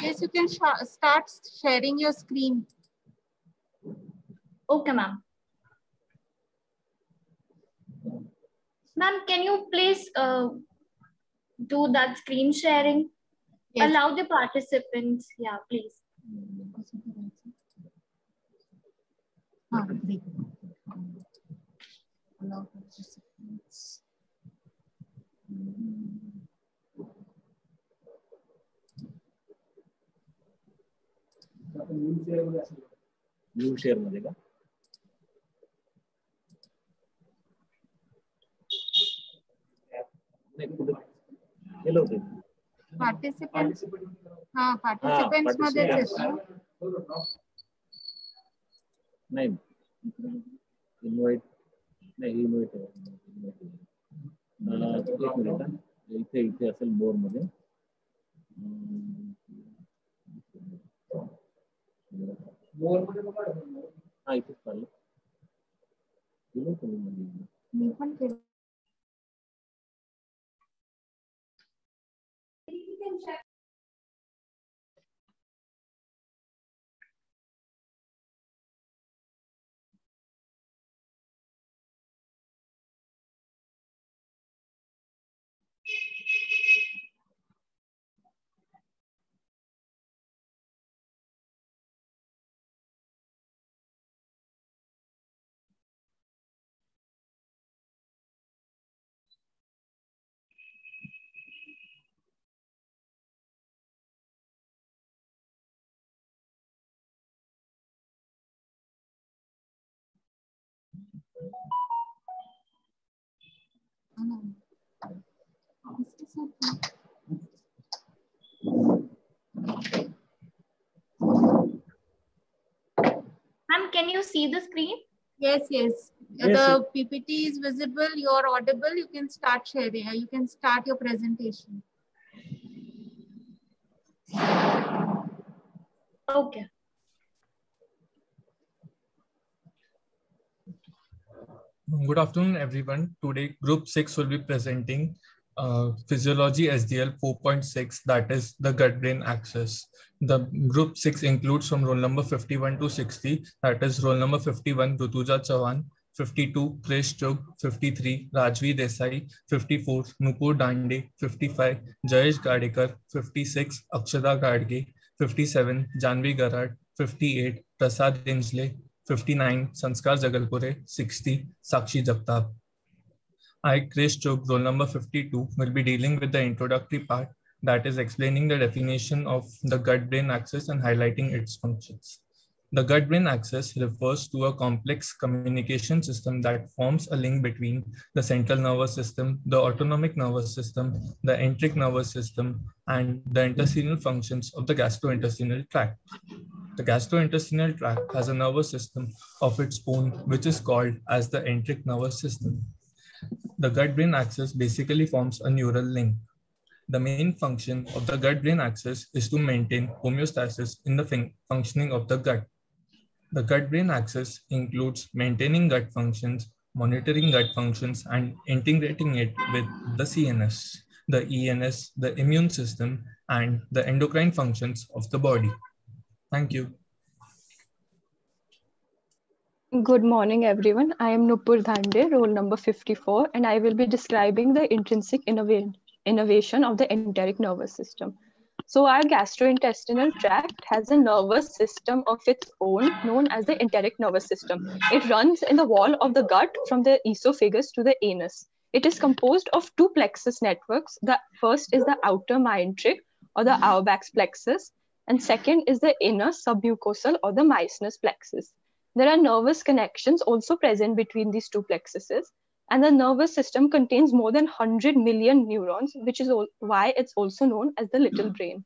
Yes, you can start sharing your screen. Okay, ma'am. Ma'am, can you please do that screen sharing? Yes. Allow the participants. Yeah, please. Allow participants. New share मध्ये का? केलं होतं participants हाँ participants मध्येच येतो नाही invite नाही invite एक मिनिट इथे असेल बोर्ड मध्ये हा इथेच चाललं मी पण केलं Ma'am, can you see the screen? Yes, yes. The PPT is visible, you are audible, you can start sharing, you can start your presentation. Okay. Good afternoon, everyone. Today, Group 6 will be presenting Physiology SDL 4.6, that is the gut-brain axis. The Group 6 includes from roll number 51 to 60, that is roll number 51, Rutuja Chauhan, 52, Krish Chugh, 53, Rajvi Desai, 54, Nupur Dande, 55, Jayesh Gadekar, 56, Akshada Gadge, 57, Janvi Garad, 58, Prasad Insle, 59, Sanskar Jagalpure, 60, Sakshi Jagtap. I, Krish Chugh, roll number 52, will be dealing with the introductory part, that is explaining the definition of the gut-brain axis and highlighting its functions. The gut-brain axis refers to a complex communication system that forms a link between the central nervous system, the autonomic nervous system, the enteric nervous system, and the intestinal functions of the gastrointestinal tract. The gastrointestinal tract has a nervous system of its own, which is called as the enteric nervous system. The gut-brain axis basically forms a neural link. The main function of the gut-brain axis is to maintain homeostasis in the functioning of the gut. The gut-brain axis includes maintaining gut functions, monitoring gut functions, and integrating it with the CNS, the ENS, the immune system, and the endocrine functions of the body. Thank you. Good morning, everyone. I am Nupur Dhande, roll number 54, and I will be describing the intrinsic innervation of the enteric nervous system. So our gastrointestinal tract has a nervous system of its own known as the enteric nervous system. It runs in the wall of the gut from the esophagus to the anus. It is composed of two plexus networks. The first is the outer myenteric or the Auerbach's plexus, and second is the inner submucosal or the Meissner's plexus. There are nervous connections also present between these two plexuses, and the nervous system contains more than 100 million neurons, which is why it's also known as the little brain.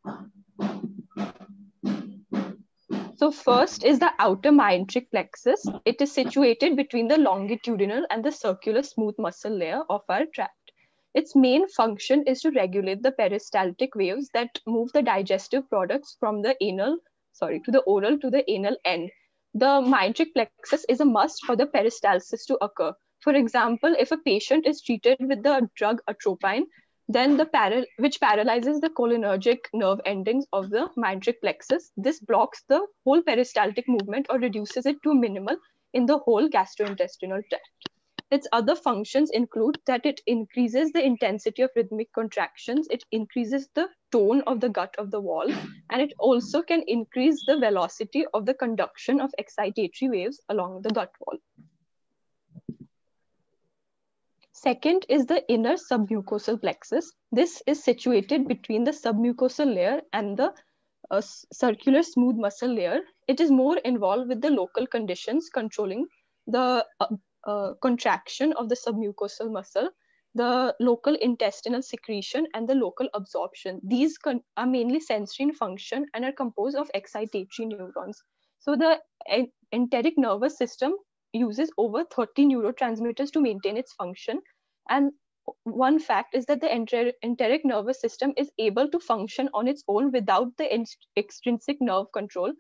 So first is the outer myenteric plexus. It is situated between the longitudinal and the circular smooth muscle layer of our tract. Its main function is to regulate the peristaltic waves that move the digestive products from the oral to the anal end. The myenteric plexus is a must for the peristalsis to occur. For example, if a patient is treated with the drug atropine, Then which paralyzes the cholinergic nerve endings of the mandric plexus. This blocks the whole peristaltic movement or reduces it to minimal in the whole gastrointestinal tract. Its other functions include that it increases the intensity of rhythmic contractions, it increases the tone of the gut of the wall, and it also can increase the velocity of the conduction of excitatory waves along the gut wall. Second is the inner submucosal plexus. This is situated between the submucosal layer and the circular smooth muscle layer. It is more involved with the local conditions controlling the contraction of the submucosal muscle, the local intestinal secretion, and the local absorption. These are mainly sensory in function and are composed of excitatory neurons. So the enteric nervous system uses over 30 neurotransmitters to maintain its function. And one fact is that the enteric nervous system is able to function on its own without the extrinsic nerve control.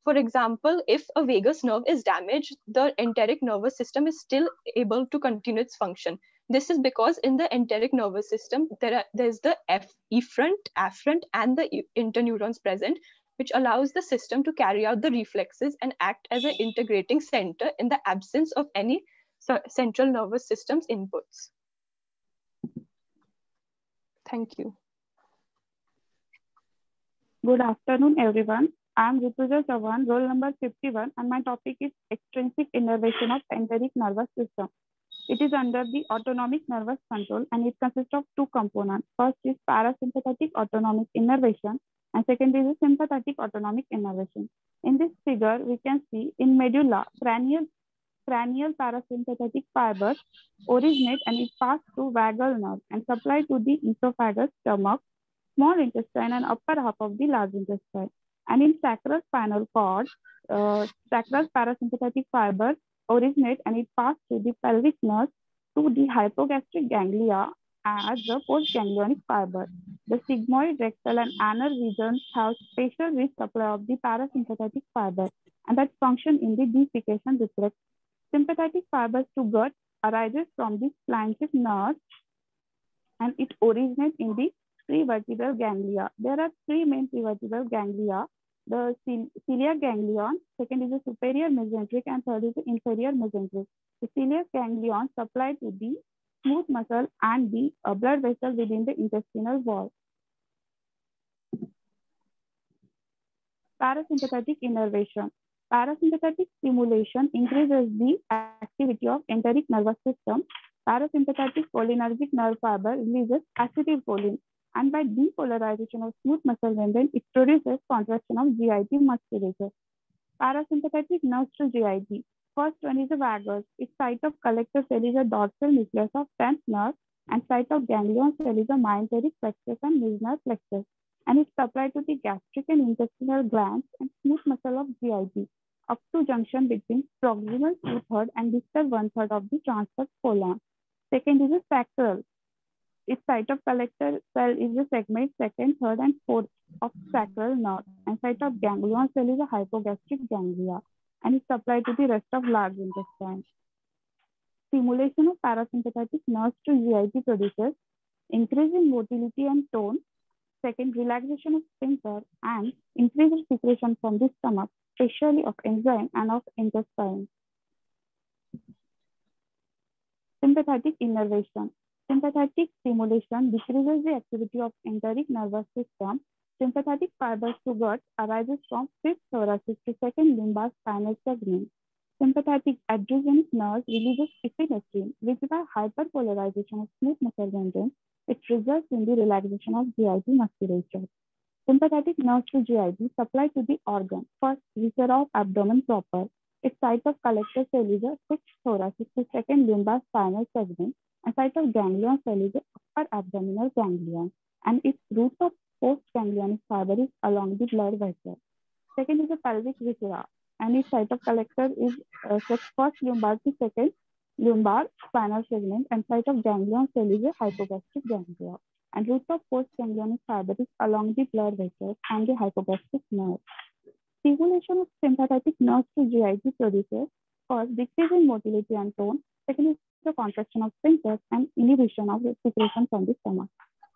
For example, if a vagus nerve is damaged, the enteric nervous system is still able to continue its function. This is because in the enteric nervous system, there's the efferent, afferent, and the interneurons present, which allows the system to carry out the reflexes and act as an integrating center in the absence of any central nervous system's inputs. Thank you. Good afternoon, everyone. I am Rituja Chavan, roll number 51, and my topic is extrinsic innervation of enteric nervous system. It is under the autonomic nervous control and it consists of two components. First is parasympathetic autonomic innervation and second is sympathetic autonomic innervation. In this figure, we can see in medulla, cranial parasympathetic fibers originate and it pass through vagal nerve and supply to the esophagus, stomach, small intestine and upper half of the large intestine. And in sacral spinal cord, sacral parasympathetic fibers originate and it pass through the pelvic nerve to the hypogastric ganglia as the postganglionic fiber. The sigmoid, rectal and anal regions have spatial rich supply of the parasympathetic fiber and that function in the defecation reflex. Sympathetic fibers to gut arises from the splanchnic nerve and it originates in the prevertebral ganglia. There are three main prevertebral ganglia. The celiac ganglion, second is the superior mesenteric, and third is the inferior mesenteric. The celiac ganglion supply to the smooth muscle and the blood vessel within the intestinal wall. Parasympathetic innervation. Parasympathetic stimulation increases the activity of enteric nervous system. Parasympathetic cholinergic nerve fiber releases acetylcholine, and by depolarization of smooth muscle membrane, it produces contraction of GIT musculature. Parasympathetic nerves to GIT. First one is the vagus. Its site of collector cell is a dorsal nucleus of 10th nerve, and site of ganglion cell is a mesenteric plexus and mesenteric plexus. And it's supplied to the gastric and intestinal glands and smooth muscle of GIT up to junction between proximal 2/3 and distal 1/3 of the transverse colon. Second is a sacral. Its site of collector cell is the segment 2nd, 3rd, and 4th of sacral nerve, and site of ganglion cell is a hypogastric ganglia, and is supplied to the rest of large intestine. Stimulation of parasympathetic nerves to GIT produces increase in motility and tone. Second, relaxation of sphincter and increased secretion from the stomach, especially of enzyme and of intestine. Sympathetic innervation. Sympathetic stimulation decreases the activity of enteric nervous system. Sympathetic fibers to gut arises from 5th thoracic to 2nd lumbar spinal segment. Sympathetic adrenergic nerves releases epinephrine, which by hyperpolarization of smooth muscle membrane, it results in the relaxation of GIT musculature. Sympathetic nerves to GIT supply to the organ. First, viscera of abdomen proper. Its site of collector cell is a 6th thoracic to 2nd lumbar spinal segment, and site of ganglion cell is the upper abdominal ganglion, and its route of postganglionic fiber is along the blood vessel. Second is the pelvic viscera, and its site of collector is 1st lumbar to 2nd lumbar spinal segment, and site of ganglion cell is a hypogastric ganglia, and route of postganglionic fiber is along the blood vessels and the hypogastric nerve. Stimulation of sympathetic nerves to GIT produces first decrease in motility and tone, second is the contraction of sphincters and inhibition of secretion from the stomach.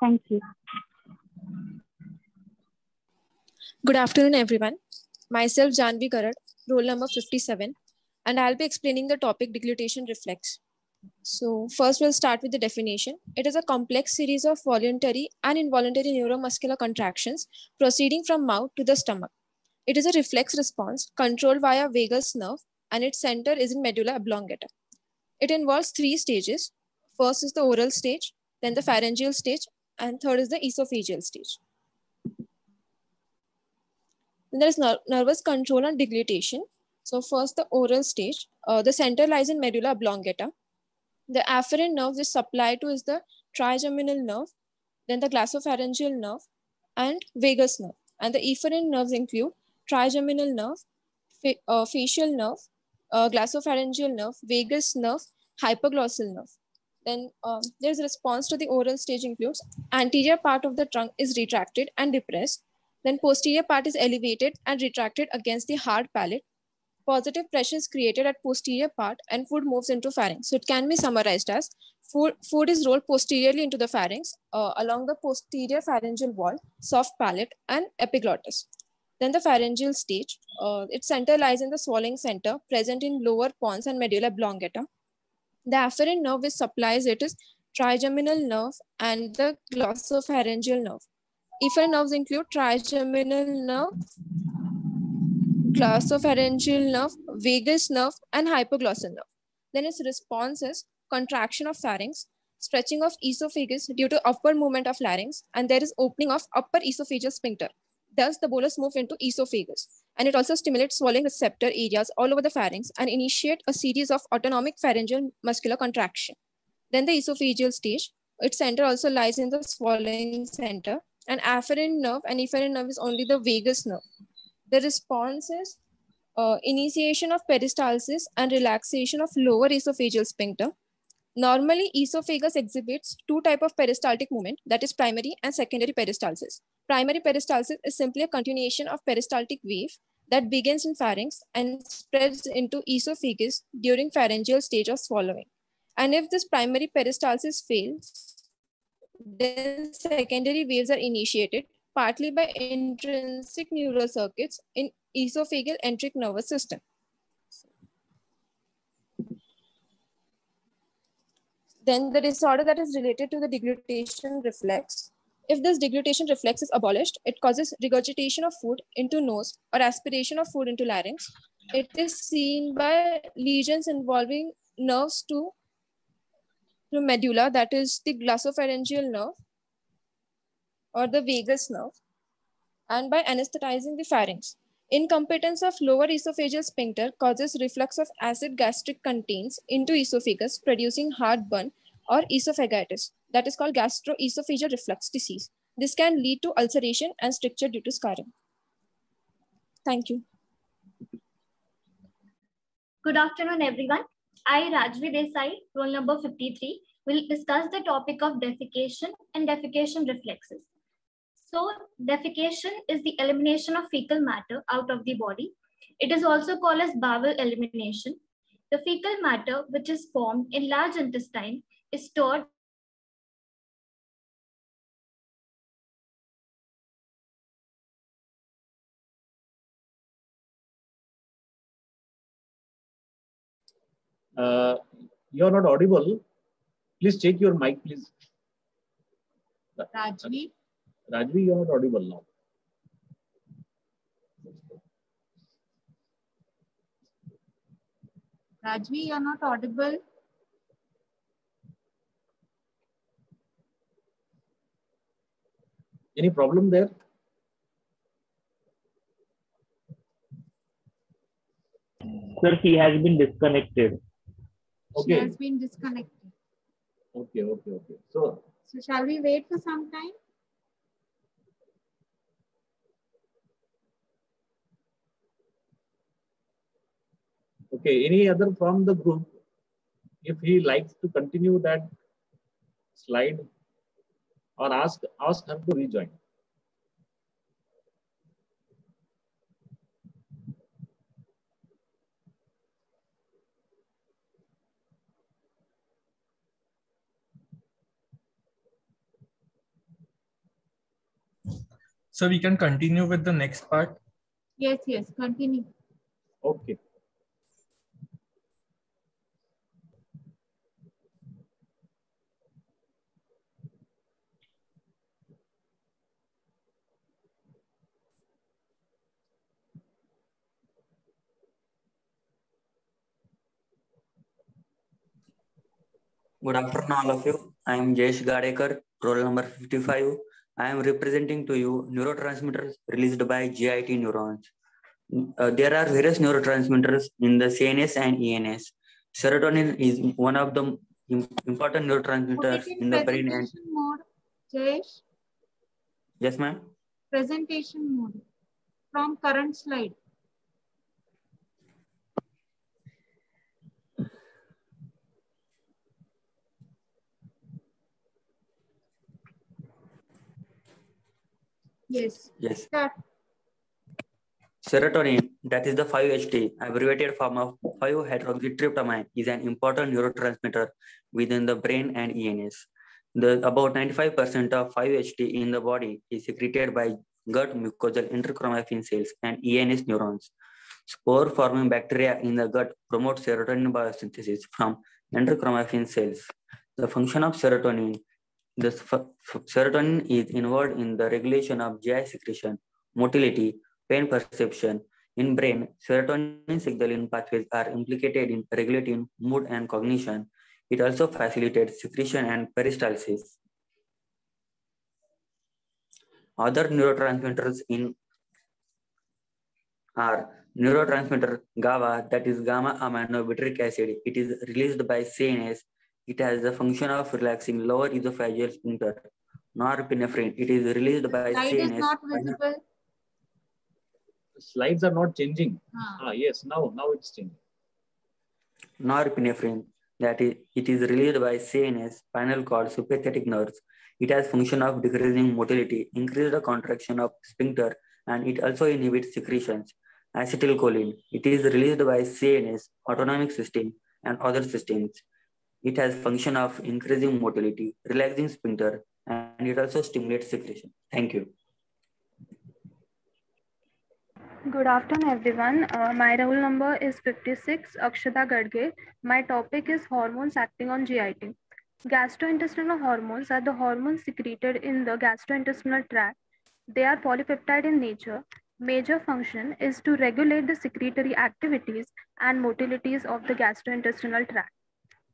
Thank you. Good afternoon, everyone. Myself, Janvi Garad, roll number 57, and I'll be explaining the topic deglutition reflex. So first we'll start with the definition. It is a complex series of voluntary and involuntary neuromuscular contractions proceeding from mouth to the stomach. It is a reflex response controlled via vagus nerve, and its center is in medulla oblongata. It involves 3 stages. First is the oral stage, then the pharyngeal stage, and third is the esophageal stage. Then there is nervous control and deglutition. So first the oral stage, the center lies in medulla oblongata. The afferent nerve is supplied to is the trigeminal nerve, then the glossopharyngeal nerve and vagus nerve. And the efferent nerves include trigeminal nerve, facial nerve, glossopharyngeal nerve, vagus nerve, hypoglossal nerve. Then there's a response to the oral stage includes anterior part of the trunk is retracted and depressed. Then posterior part is elevated and retracted against the hard palate. Positive pressure is created at posterior part and food moves into pharynx. So it can be summarized as food is rolled posteriorly into the pharynx along the posterior pharyngeal wall, soft palate and epiglottis. Then the pharyngeal stage, its center lies in the swallowing center present in lower pons and medulla oblongata. The afferent nerve which supplies it is trigeminal nerve and the glossopharyngeal nerve. Efferent nerves include trigeminal nerve, glossopharyngeal nerve, vagus nerve, and hypoglossal nerve. Then its response is contraction of pharynx, stretching of esophagus due to upward movement of larynx, and there is opening of upper esophageal sphincter. Thus, the bolus moves into esophagus, and it also stimulates swallowing receptor areas all over the pharynx and initiate a series of autonomic pharyngeal muscular contraction. Then the esophageal stage, its center also lies in the swallowing center, and afferent nerve and efferent nerve is only the vagus nerve. The response is initiation of peristalsis and relaxation of lower esophageal sphincter. Normally, esophagus exhibits 2 types of peristaltic movement, that is primary and secondary peristalsis. Primary peristalsis is simply a continuation of peristaltic wave that begins in pharynx and spreads into esophagus during pharyngeal stage of swallowing. And if this primary peristalsis fails, then secondary waves are initiated partly by intrinsic neural circuits in esophageal enteric nervous system. Then the disorder that is related to the deglutition reflex. If this deglutition reflex is abolished, it causes regurgitation of food into nose or aspiration of food into larynx. It is seen by lesions involving nerves to medulla, that is the glossopharyngeal nerve or the vagus nerve, and by anesthetizing the pharynx. Incompetence of lower esophageal sphincter causes reflux of acid gastric contents into esophagus, producing heartburn or esophagitis. That is called gastroesophageal reflux disease. This can lead to ulceration and stricture due to scarring. Thank you. Good afternoon, everyone. I, Rajvi Desai, roll number 53, will discuss the topic of defecation and defecation reflexes. So, defecation is the elimination of fecal matter out of the body. It is also called as bowel elimination. The fecal matter, which is formed in large intestine, is stored You are not audible. Please check your mic, please. Rajvi? Rajvi, you are not audible now. Rajvi, you're not audible. Any problem there? Sir, he has been disconnected. Okay. She has been disconnected. Okay. So shall we wait for some time? okay, any other from the group, if he likes to continue that slide or ask her to rejoin. So we can continue with the next part. Yes, yes, continue. Okay. Good afternoon, all of you. I am Jayesh Gadekar, roll number 55. I am representing to you neurotransmitters released by GIT neurons. There are various neurotransmitters in the CNS and ENS. Serotonin is one of the important neurotransmitters in the brain. And presentation mode, Jayesh. yes, ma'am. Presentation mode from current slide. Yes. Yes. Start. Serotonin, that is the 5-HT, abbreviated form of 5-hydroxytryptamine, is an important neurotransmitter within the brain and ENS. About 95% of 5-HT in the body is secreted by gut mucosal enterochromaffin cells and ENS neurons. Spore-forming bacteria in the gut promote serotonin biosynthesis from enterochromaffin cells. The function of serotonin. Serotonin is involved in the regulation of GI secretion, motility, pain perception. In brain, serotonin signaling pathways are implicated in regulating mood and cognition. It also facilitates secretion and peristalsis. Other neurotransmitters are neurotransmitter GABA, that is gamma aminobutyric acid. It is released by CNS. It has the function of relaxing lower esophageal sphincter. Norepinephrine, it is released by Slide CNS. is not visible. Slides are not changing. Yes, now it's changing. Norepinephrine, it is released by CNS, spinal cord, sympathetic nerves. It has function of decreasing motility, increase the contraction of sphincter, and it also inhibits secretions. Acetylcholine, it is released by CNS, autonomic system, and other systems. It has function of increasing motility, relaxing sphincter, and it also stimulates secretion. Thank you. Good afternoon, everyone. My roll number is 56, Akshata Gadge. My topic is hormones acting on GIT. Gastrointestinal hormones are the hormones secreted in the gastrointestinal tract. They are polypeptide in nature. Major function is to regulate the secretory activities and motilities of the gastrointestinal tract.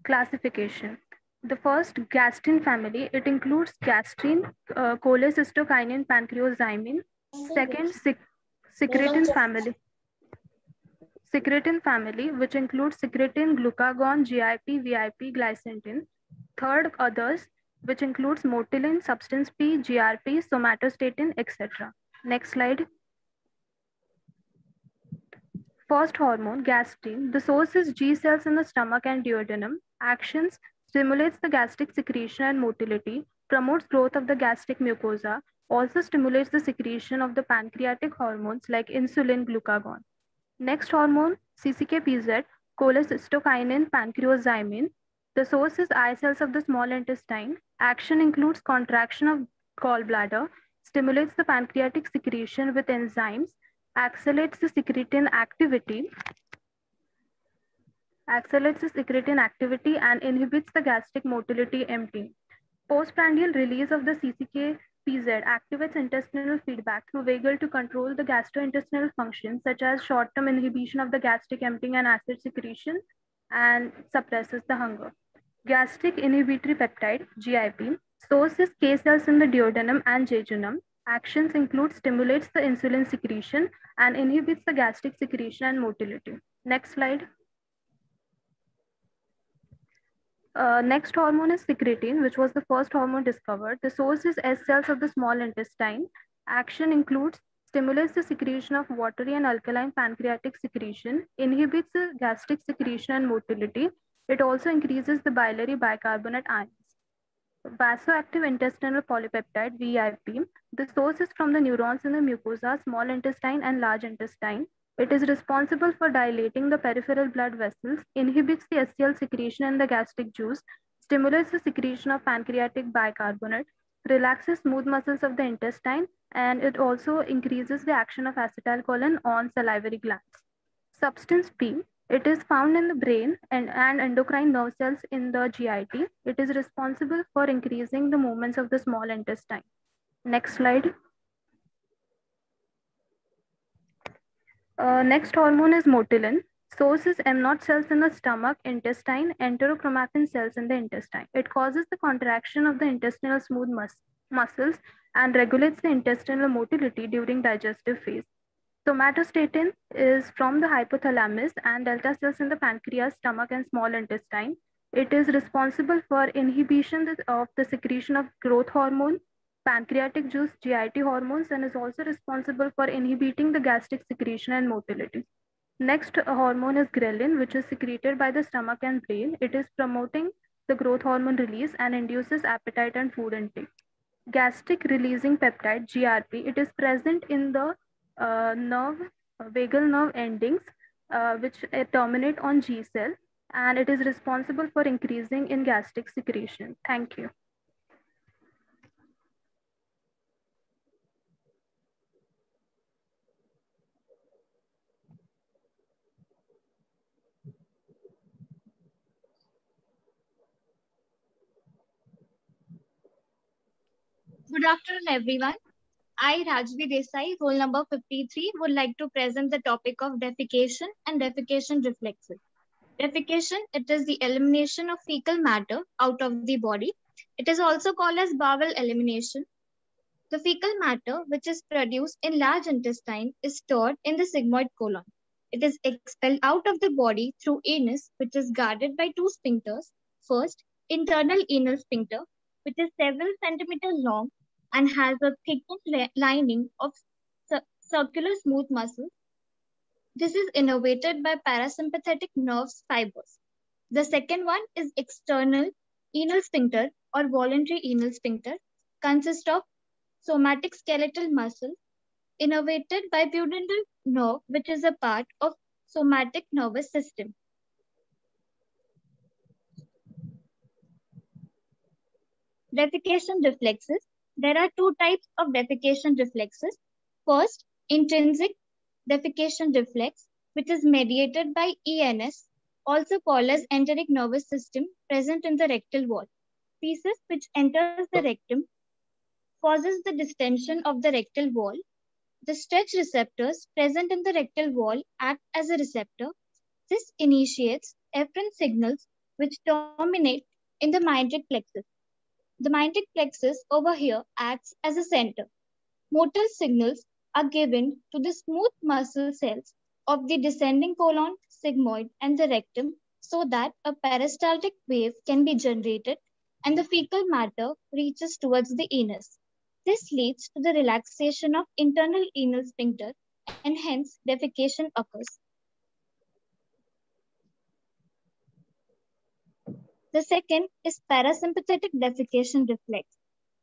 Classification. The first, gastrin family. It includes gastrin, cholecystokinin, pancreozymin. Second, secretin family. Secretin family, which includes secretin, glucagon, GIP, VIP, glycine. Third, others, which includes motilin, substance P, GRP, somatostatin, etc. Next slide. First hormone, gastrin. The source is G cells in the stomach and duodenum. Actions: stimulates the gastric secretion and motility, promotes growth of the gastric mucosa, also stimulates the secretion of the pancreatic hormones like insulin, glucagon. Next hormone, CCK-PZ, cholecystokinin, pancreozymin. The source is I cells of the small intestine. Action includes contraction of gallbladder, stimulates the pancreatic secretion with enzymes, accelerates the secretin activity, and inhibits the gastric motility emptying. Postprandial release of the CCK-PZ activates intestinal feedback through vagal to control the gastrointestinal functions such as short-term inhibition of the gastric emptying and acid secretion, and suppresses the hunger. Gastric inhibitory peptide, GIP, source is K cells in the duodenum and jejunum. Actions include stimulates the insulin secretion and inhibits the gastric secretion and motility. Next slide. Next hormone is secretin, which was the first hormone discovered. The source is S cells of the small intestine. Action includes stimulates the secretion of watery and alkaline pancreatic secretion, inhibits the gastric secretion and motility. It also increases the biliary bicarbonate ions. Vasoactive intestinal polypeptide, VIP. The source is from the neurons in the mucosa, small intestine, and large intestine. It is responsible for dilating the peripheral blood vessels, inhibits the SCL secretion in the gastric juice, stimulates the secretion of pancreatic bicarbonate, relaxes smooth muscles of the intestine, and it also increases the action of acetylcholine on salivary glands. Substance P, it is found in the brain and endocrine nerve cells in the GIT. It is responsible for increasing the movements of the small intestine. Next slide. Next hormone is motilin. Source is M0 cells in the stomach, intestine, enterochromatin cells in the intestine. It causes the contraction of the intestinal smooth muscles and regulates the intestinal motility during digestive phase. Somatostatin is from the hypothalamus and delta cells in the pancreas, stomach, and small intestine. It is responsible for inhibition of the secretion of growth hormone, pancreatic juice, GIT hormones, and is also responsible for inhibiting the gastric secretion and motility. Next hormone is ghrelin, which is secreted by the stomach and brain. It is promoting the growth hormone release and induces appetite and food intake. Gastric releasing peptide, GRP, it is present in the vagal nerve endings, which terminate on G cell, and it is responsible for increasing in gastric secretion. Thank you. Good afternoon, everyone. I, Rajvi Desai, roll number 53, would like to present the topic of defecation and defecation reflexes. Defecation, it is the elimination of fecal matter out of the body. It is also called as bowel elimination. The fecal matter, which is produced in large intestine, is stored in the sigmoid colon. It is expelled out of the body through anus, which is guarded by two sphincters. First, internal anal sphincter, which is several centimeters long and has a thickened lining of circular smooth muscle. This is innervated by parasympathetic nerve fibers. The second one is external anal sphincter or voluntary anal sphincter, consists of somatic skeletal muscle innervated by pudendal nerve, which is a part of somatic nervous system. Defecation reflexes. There are two types of defecation reflexes. First, intrinsic defecation reflex, which is mediated by ENS, also called as enteric nervous system, present in the rectal wall. Feces which enters the rectum causes the distension of the rectal wall. The stretch receptors present in the rectal wall act as a receptor. This initiates efferent signals which terminate in the myenteric plexus. The myenteric plexus over here acts as a center. Motor signals are given to the smooth muscle cells of the descending colon, sigmoid, and the rectum so that a peristaltic wave can be generated and the fecal matter reaches towards the anus. This leads to the relaxation of internal anal sphincter and hence defecation occurs. The second is parasympathetic defecation reflex.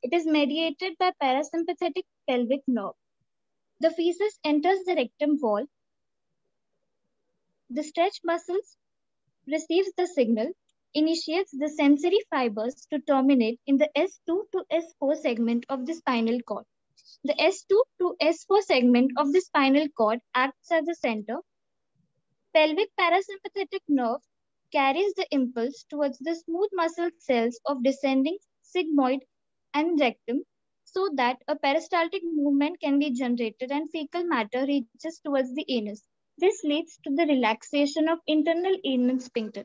It is mediated by parasympathetic pelvic nerve. The feces enters the rectum wall. The stretch muscles receives the signal, initiates the sensory fibers to terminate in the S2 to S4 segment of the spinal cord. The S2 to S4 segment of the spinal cord acts as a center. Pelvic parasympathetic nerve carries the impulse towards the smooth muscle cells of descending sigmoid and rectum so that a peristaltic movement can be generated and fecal matter reaches towards the anus. This leads to the relaxation of internal anal sphincter.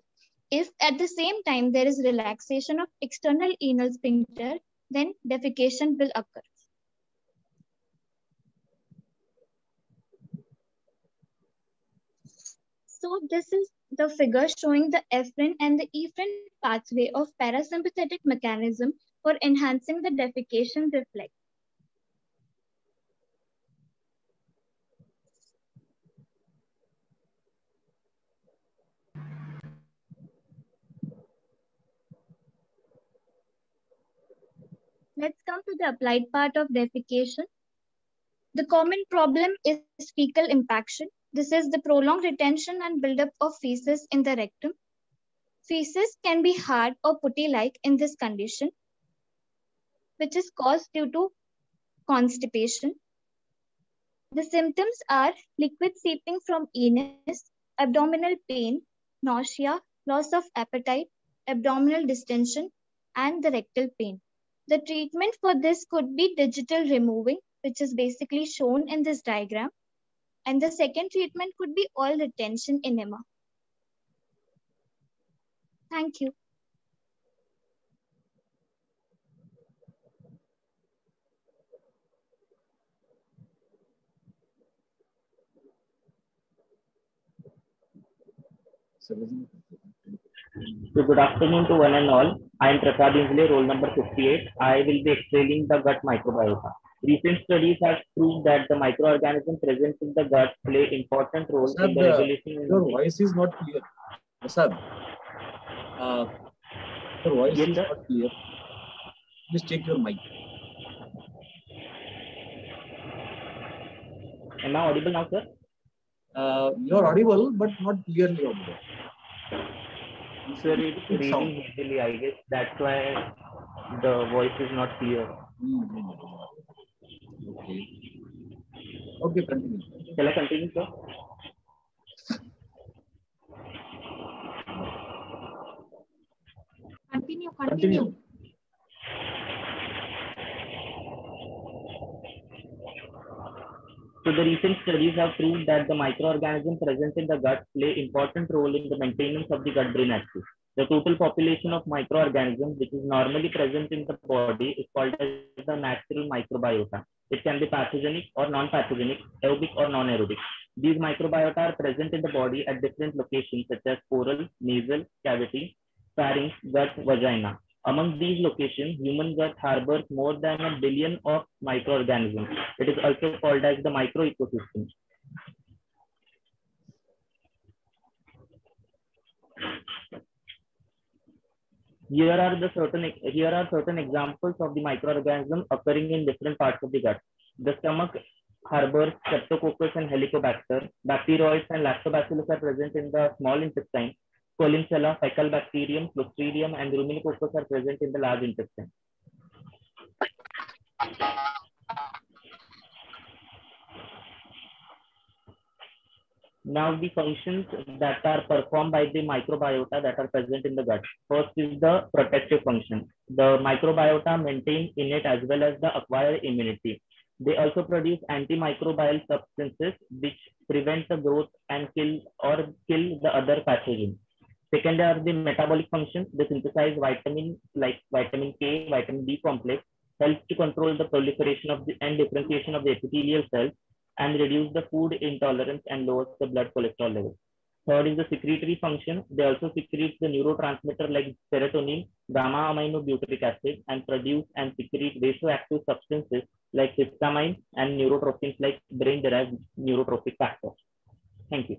If at the same time there is relaxation of external anal sphincter, then defecation will occur. So this is the figure showing the efferent and the efferent pathway of parasympathetic mechanism for enhancing the defecation reflex. Let's come to the applied part of defecation. The common problem is fecal impaction. This is the prolonged retention and buildup of feces in the rectum. Feces can be hard or putty-like in this condition, which is caused due to constipation. The symptoms are liquid seeping from anus, abdominal pain, nausea, loss of appetite, abdominal distension, and the rectal pain. The treatment for this could be digital removing, which is basically shown in this diagram. And the second treatment could be oil retention enema. Thank you. So good afternoon to one and all. I am Prasad Ingle, roll number 58. I will be explaining the gut microbiota. Recent studies have proved that the microorganisms present in the gut play important role in the regulation. Your voice is not clear. Prasad, your voice is not clear. Please check your mic. Am I audible now, sir? You are audible, but not clearly audible. Sir, it's raining heavily, I guess. That's why the voice is not clear. Okay. Okay, continue. Shall I continue, sir? Continue. So the recent studies have proved that the microorganisms present in the gut play important role in the maintenance of the gut-brain axis. The total population of microorganisms which is normally present in the body is called as the natural microbiota. It can be pathogenic or non-pathogenic, aerobic or non-aerobic. These microbiota are present in the body at different locations such as oral, nasal, cavity, pharynx, gut, vagina. Among these locations, human gut harbors more than 1 billion of microorganisms. It is also called as the microecosystem. Here are certain examples of the microorganisms occurring in different parts of the gut. The stomach harbors Streptococcus and Helicobacter. Bacteroids and Lactobacillus are present in the small intestine. Colinchella, fecal bacterium, Clostridium, and Ruminococcus are present in the large intestine. Now the functions that are performed by the microbiota that are present in the gut. First is the protective function. The microbiota maintain innate as well as the acquired immunity. They also produce antimicrobial substances which prevent the growth and kill the other pathogens. Second are the metabolic functions. They synthesize vitamins like vitamin K, vitamin B complex, helps to control the proliferation of and differentiation of the epithelial cells, and reduce the food intolerance and lowers the blood cholesterol level. Third is the secretory function. They also secrete the neurotransmitter like serotonin, gamma aminobutyric acid, and produce and secrete vasoactive substances like histamine and neurotrophins like brain-derived neurotrophic factors. Thank you.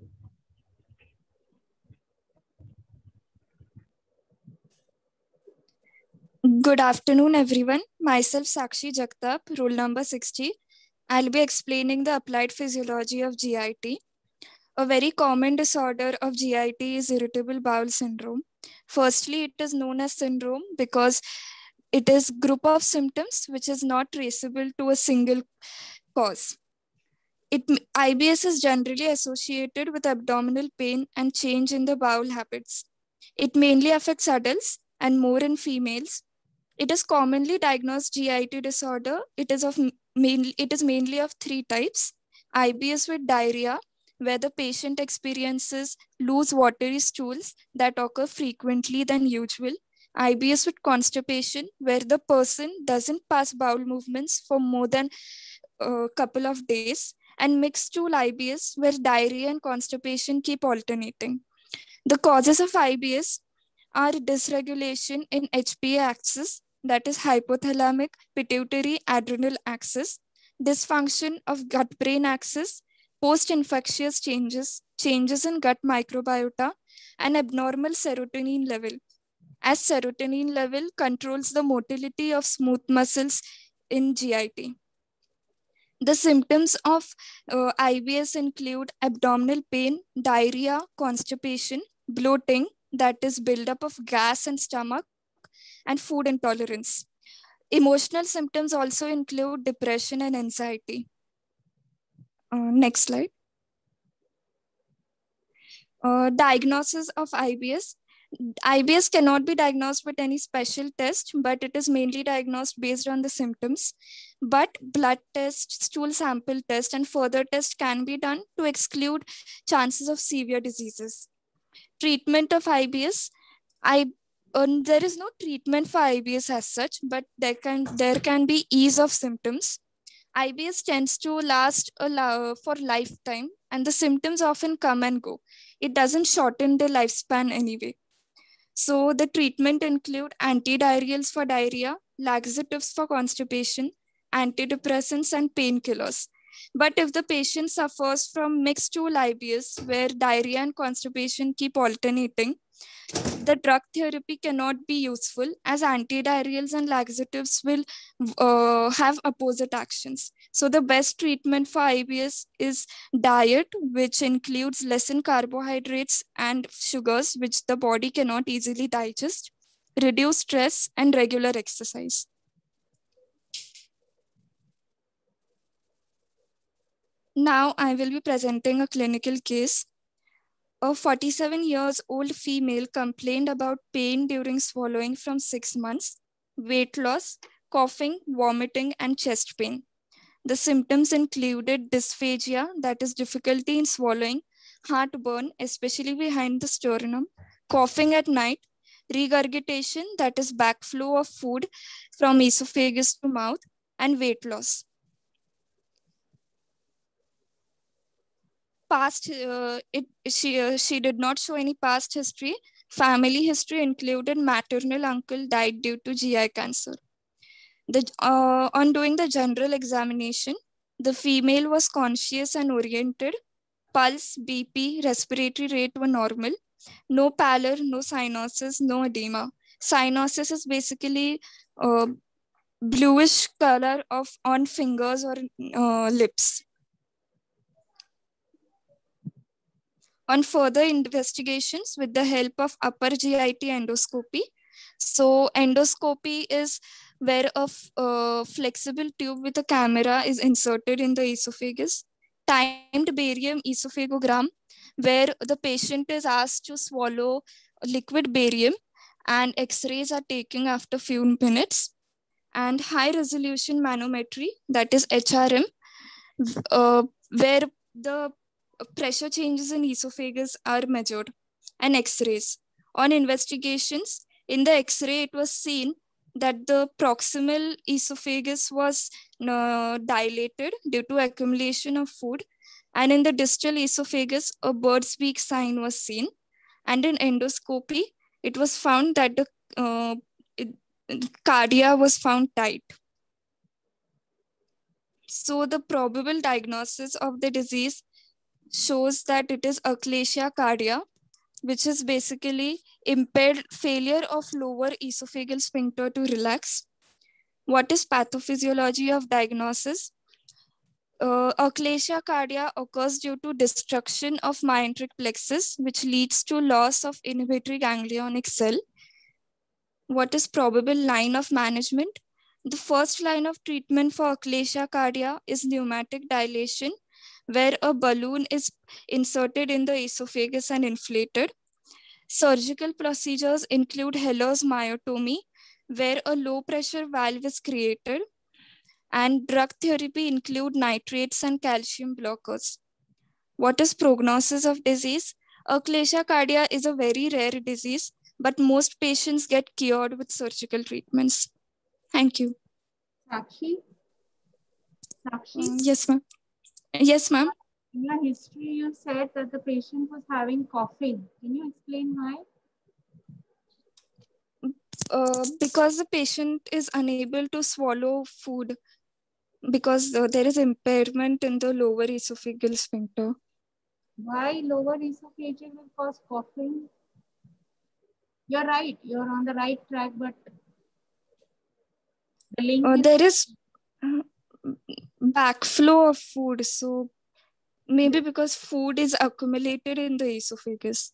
Good afternoon, everyone. Myself, Sakshi Jagtap, roll number 60. I'll be explaining the applied physiology of GIT. A very common disorder of GIT is irritable bowel syndrome. Firstly, it is known as syndrome because it is a group of symptoms which is not traceable to a single cause. IBS is generally associated with abdominal pain and change in the bowel habits. It mainly affects adults and more in females. It is commonly diagnosed GIT disorder. It is mainly of 3 types. IBS with diarrhea, where the patient experiences loose watery stools that occur frequently than usual. IBS with constipation, where the person doesn't pass bowel movements for more than a couple of days. And mixed stool IBS, where diarrhea and constipation keep alternating. The causes of IBS are dysregulation in HPA axis, that is hypothalamic pituitary adrenal axis, dysfunction of gut-brain axis, post-infectious changes in gut microbiota, and abnormal serotonin level, as serotonin level controls the motility of smooth muscles in GIT. The symptoms of IBS include abdominal pain, diarrhea, constipation, bloating, that is buildup of gas and stomach, and food intolerance. Emotional symptoms also include depression and anxiety. Next slide. Diagnosis of IBS. IBS cannot be diagnosed with any special test, but it is mainly diagnosed based on the symptoms. But blood test, stool sample test, and further tests can be done to exclude chances of severe diseases. Treatment of IBS. There is no treatment for IBS as such, but there can be ease of symptoms. IBS tends to last for lifetime, and the symptoms often come and go. It doesn't shorten the lifespan anyway. So the treatment include antidiarrheals for diarrhea, laxatives for constipation, antidepressants, and painkillers. But if the patient suffers from mixed stool IBS, where diarrhea and constipation keep alternating, the drug therapy cannot be useful, as antidiarrheals and laxatives will have opposite actions. So the best treatment for IBS is diet, which includes less in carbohydrates and sugars, which the body cannot easily digest, reduce stress, and regular exercise. Now I will be presenting a clinical case. A 47-year-old female complained about pain during swallowing from 6 months, weight loss, coughing, vomiting, and chest pain. The symptoms included dysphagia, that is difficulty in swallowing, heartburn, especially behind the sternum, coughing at night, regurgitation, that is backflow of food from esophagus to mouth, and weight loss. She did not show any past history. Family history included maternal uncle died due to GI cancer. On doing the general examination, the female was conscious and oriented. Pulse, BP, respiratory rate were normal. No pallor, no cyanosis, no edema. Cyanosis is basically bluish color on fingers or lips. On further investigations with the help of upper GIT endoscopy. So endoscopy is where a flexible tube with a camera is inserted in the esophagus. Timed barium esophagogram, where the patient is asked to swallow liquid barium and X-rays are taken after few minutes. And high resolution manometry, that is HRM, where the pressure changes in esophagus are measured, and X-rays. On investigations, in the X-ray, it was seen that the proximal esophagus was dilated due to accumulation of food, and in the distal esophagus, a bird's beak sign was seen. And in endoscopy, it was found that the cardia was found tight. So the probable diagnosis of the disease shows that it is achalasia cardia, which is basically impaired failure of lower esophageal sphincter to relax. What is pathophysiology of diagnosis? Achalasia cardia occurs due to destruction of myenteric plexus, which leads to loss of inhibitory ganglionic cell. What is probable line of management? The first line of treatment for achalasia cardia is pneumatic dilation, where a balloon is inserted in the esophagus and inflated. Surgical procedures include Heller's myotomy, where a low pressure valve is created. And drug therapy include nitrates and calcium blockers. What is prognosis of disease? Achalasia cardia is a very rare disease, but most patients get cured with surgical treatments. Thank you. Sakshi? Yes, ma'am. Yes, ma'am. In your history, you said that the patient was having coughing. Can you explain why? Because the patient is unable to swallow food because there is impairment in the lower esophageal sphincter. Why lower esophageal will cause coughing? You're right. You're on the right track, but the link there is backflow of food. So maybe because food is accumulated in the esophagus.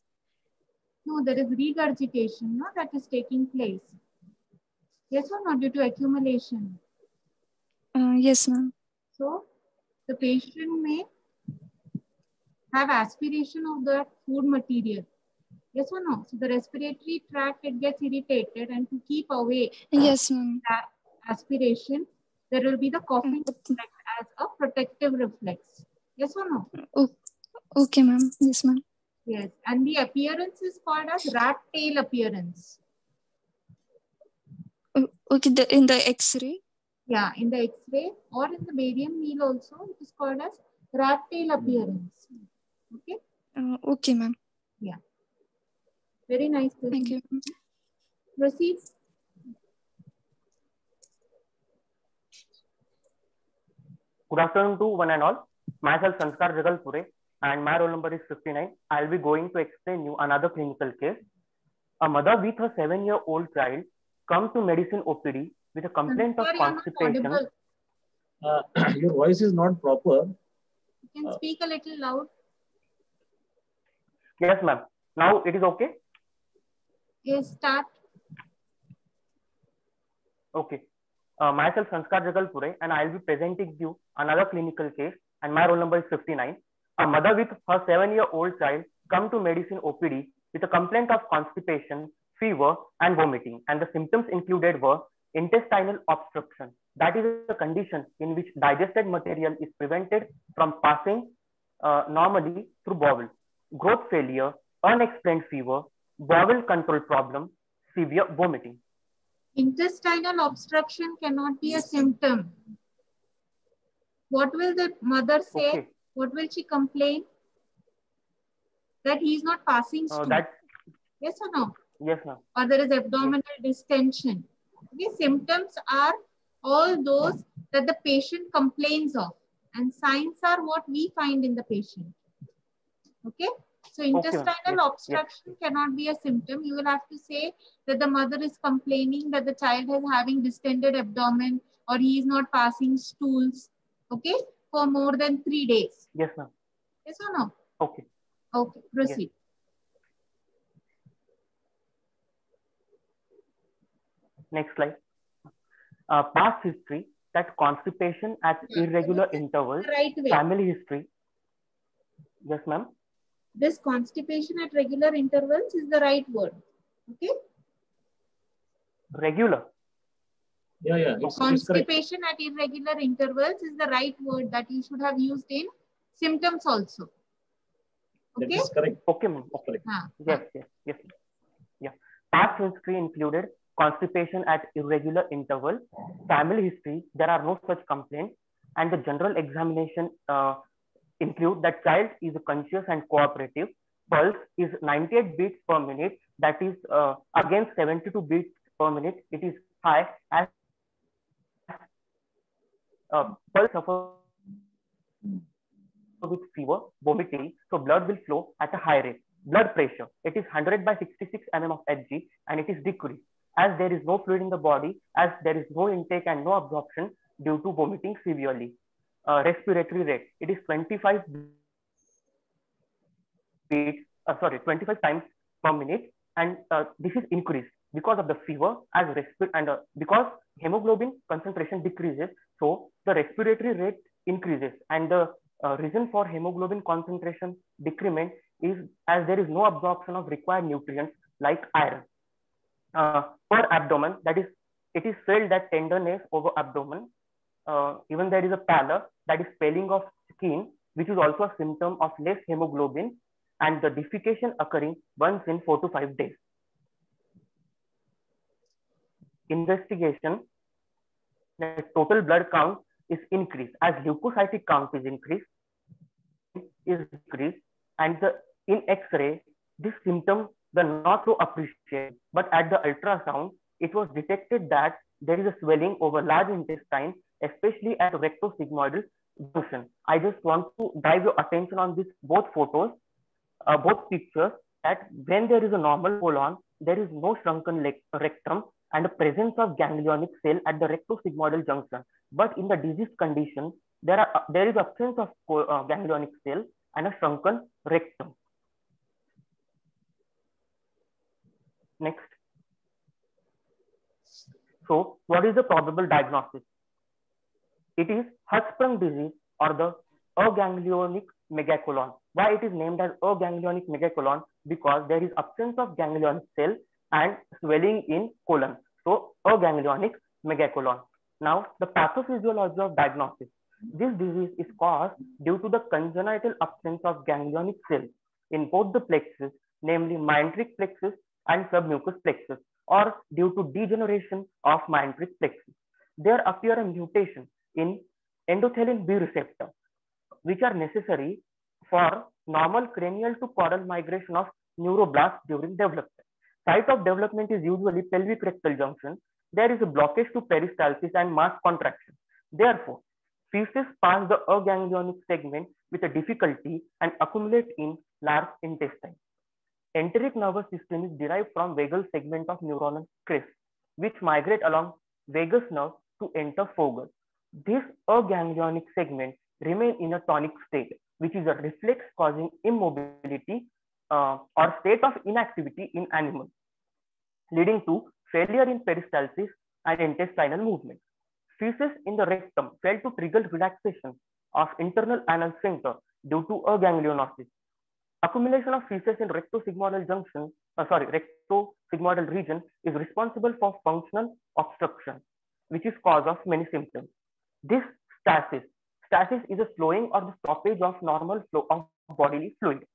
No, there is regurgitation, no, that is taking place. Yes or no, due to accumulation? Yes, ma'am. So the patient may have aspiration of that food material. Yes or no? So the respiratory tract, it gets irritated, and to keep away Yes, ma'am. that aspiration, there will be the coughing reflex as a protective reflex. Yes or no? Okay, ma'am. Yes, ma'am. Yes, and the appearance is called as rat tail appearance. Okay, in the X-ray? Yeah, in the X-ray or in the barium meal also, it is called as rat tail appearance. Okay? Okay, ma'am. Yeah. Very nice. Thank you. Proceed. Good afternoon to one and all. Myself Sanskar Jagalpure and my roll number is 59. I'll be going to explain you another clinical case. A mother with her 7-year-old child comes to medicine OPD with a complaint of constipation. Your voice is not proper. You can speak a little loud. Yes, ma'am. Now it is okay? Yes, start. Okay. Myself Sanskar Jagalpure and I'll be presenting you another clinical case and my roll number is 59. A mother with her 7-year-old child come to medicine OPD with a complaint of constipation, fever and vomiting, and the symptoms included were intestinal obstruction. That is a condition in which digested material is prevented from passing normally through bowel, growth failure, unexplained fever, bowel control problem, severe vomiting. Intestinal obstruction cannot be a symptom. What will the mother say? Okay. What will she complain? That he is not passing stool. Yes or no? Yes, ma'am. Or there is abdominal distension. Okay, symptoms are all those that the patient complains of, and signs are what we find in the patient. Okay, so intestinal obstruction cannot be a symptom. You will have to say that the mother is complaining that the child is having distended abdomen or he is not passing stools, okay, for more than 3 days. Yes, ma'am. Yes or no? Okay. Okay, proceed. Next slide. Past history, that constipation at irregular intervals, family history. Yes, ma'am. This constipation at regular intervals is the right word. Okay. Regular. Yeah. Constipation at irregular intervals is the right word that you should have used in symptoms also. Okay. That is correct. Okay, ma'am. Okay. Yes. Yeah. Past history included constipation at irregular intervals, family history, there are no such complaints, and the general examination include that child is conscious and cooperative, pulse is 98 beats per minute, that is against 72 beats per minute, it is high, as pulse suffers with fever, vomiting, so blood will flow at a high rate. Blood pressure, it is 100 by 66 mm of Hg and it is decreased as there is no fluid in the body, as there is no intake and no absorption due to vomiting severely. Respiratory rate, it is 25 times per minute, and this is increased because of the fever as because hemoglobin concentration decreases, so the respiratory rate increases, and the reason for hemoglobin concentration decrement is as there is no absorption of required nutrients like iron. Per abdomen, that is, it is felt that tenderness over abdomen, even there is a pallor, that is paling of skin, which is also a symptom of less hemoglobin, and the defecation occurring once in 4 to 5 days. Investigation, the total blood count is increased as leukocytic count is increased, and in X-ray, this symptom the not so appreciated, but at the ultrasound, it was detected that there is a swelling over large intestine, especially at rectosigmoidal junction. I just want to drive your attention on this both photos, both pictures, that when there is a normal colon, there is no shrunken rectum and the presence of ganglionic cell at the rectosigmoidal junction. But in the disease condition, there is absence of ganglionic cell and a shrunken rectum. Next. So what is the probable diagnosis? It is Hirschsprung disease or the aganglionic megacolon. Why it is named as aganglionic megacolon? Because there is absence of ganglion cell and swelling in colon. So aganglionic megacolon. Now the pathophysiology of diagnosis. This disease is caused due to the congenital absence of ganglionic cells in both the plexus, namely mesenteric plexus and submucous plexus, or due to degeneration of mesenteric plexus. There appear a mutation in endothelin B receptor, which are necessary for normal cranial to caudal migration of neuroblasts during development. Site of development is usually pelvic rectal junction. There is a blockage to peristalsis and mass contraction. Therefore, feces pass the aganglionic segment with a difficulty and accumulate in large intestine. Enteric nervous system is derived from vagal segment of neuronal crest, which migrate along vagus nerve to enter foregut. This aganglionic segment remain in a tonic state, which is a reflex causing immobility or state of inactivity in animals, leading to failure in peristalsis and intestinal movement. Feces in the rectum fail to trigger relaxation of internal anal sphincter due to aganglionosis. Accumulation of feces in rectosigmoidal region is responsible for functional obstruction, which is cause of many symptoms. This stasis is a slowing or the stoppage of normal flow of bodily fluid,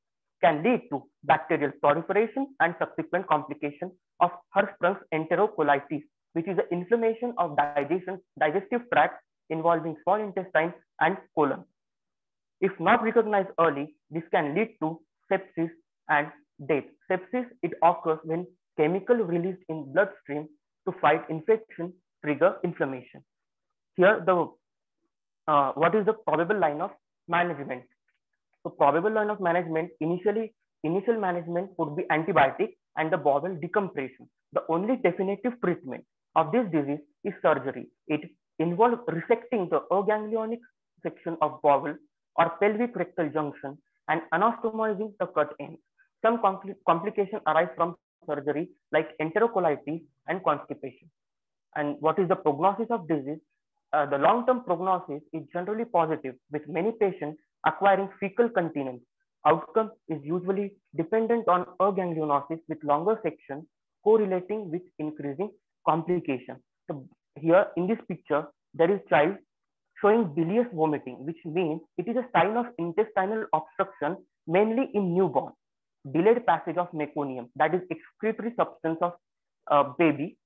can lead to bacterial proliferation and subsequent complication of Hirschsprung's enterocolitis, which is an inflammation of digestive tract involving small intestine and colon. If not recognized early, this can lead to sepsis and death. Sepsis, it occurs when chemical released in bloodstream to fight infection trigger inflammation. Here, what is the probable line of management? So probable line of management, initial management would be antibiotic and the bowel decompression. The only definitive treatment of this disease is surgery. It involves resecting the aganglionic section of bowel or pelvic rectal junction and anastomizing the cut ends. Some complications arise from surgery like enterocolitis and constipation. And what is the prognosis of disease? The long-term prognosis is generally positive, with many patients acquiring fecal continence. Outcome is usually dependent on aganglionosis with longer section correlating with increasing complication. So here in this picture, there is child showing bilious vomiting, which means it is a sign of intestinal obstruction, mainly in newborn. Delayed passage of meconium, that is excretory substance of baby,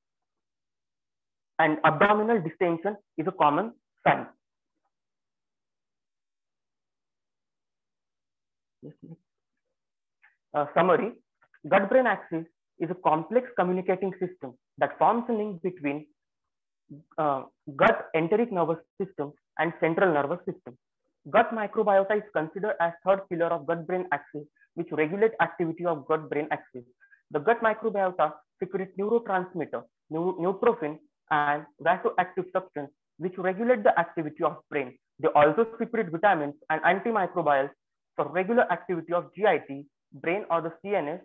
and abdominal distension is a common sign. Summary: gut-brain axis is a complex communicating system that forms a link between gut enteric nervous system and central nervous system. Gut microbiota is considered as third pillar of gut-brain axis, which regulate activity of gut-brain axis. The gut microbiota secrete neurotransmitter, neutrophin, and vasoactive substance, which regulate the activity of brain. They also secrete vitamins and antimicrobials for regular activity of GIT, brain or the CNS,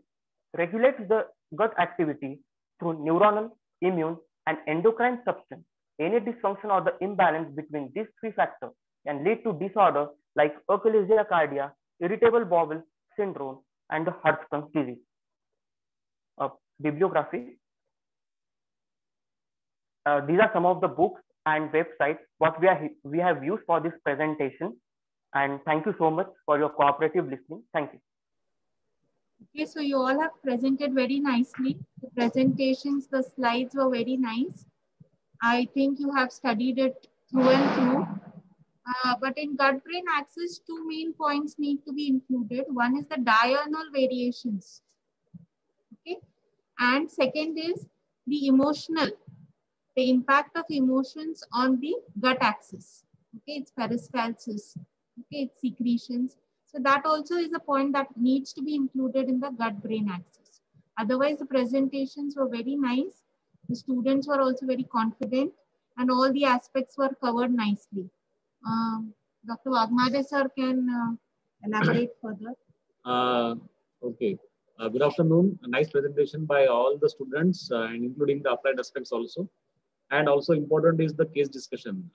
regulates the gut activity through neuronal, immune, and endocrine substance. Any dysfunction or the imbalance between these three factors can lead to disorder like achalasia cardia, irritable bowel syndrome, and the Hirschsprung disease. Bibliography. These are some of the books and websites what we have used for this presentation. And thank you so much for your cooperative listening. Thank you. Okay, so you all have presented very nicely. The presentations, the slides were very nice. I think you have studied it through and through. But in gut-brain axis, two main points need to be included. One is the diurnal variations. Okay, and second is the emotional, the impact of emotions on the gut axis. Okay, it's peristalsis. Okay, it's secretions. So that also is a point that needs to be included in the gut-brain axis. Otherwise, the presentations were very nice. The students were also very confident and all the aspects were covered nicely. Dr. Wagmade sir can elaborate further. Okay. Good afternoon. A nice presentation by all the students and including the applied aspects also. And also important is the case discussion.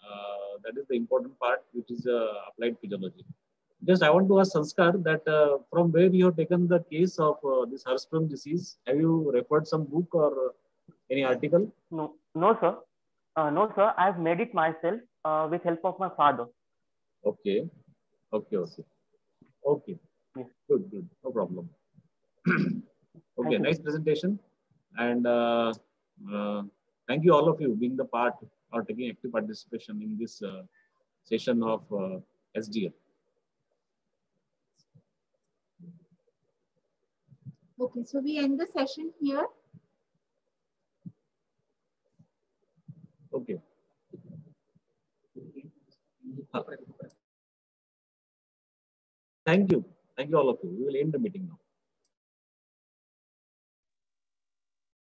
That is the important part, which is applied physiology. Just I want to ask Sanskar that from where you have taken the case of this Hirschsprung disease, have you referred some book or any article? No, sir. No, sir. I have made it myself with help of my father. Okay. Yes. Good. No problem. Okay, nice presentation. And thank you all of you being the part or taking active participation in this session of SDL. Okay, so we end the session here. Okay. Thank you all of you. We will end the meeting now.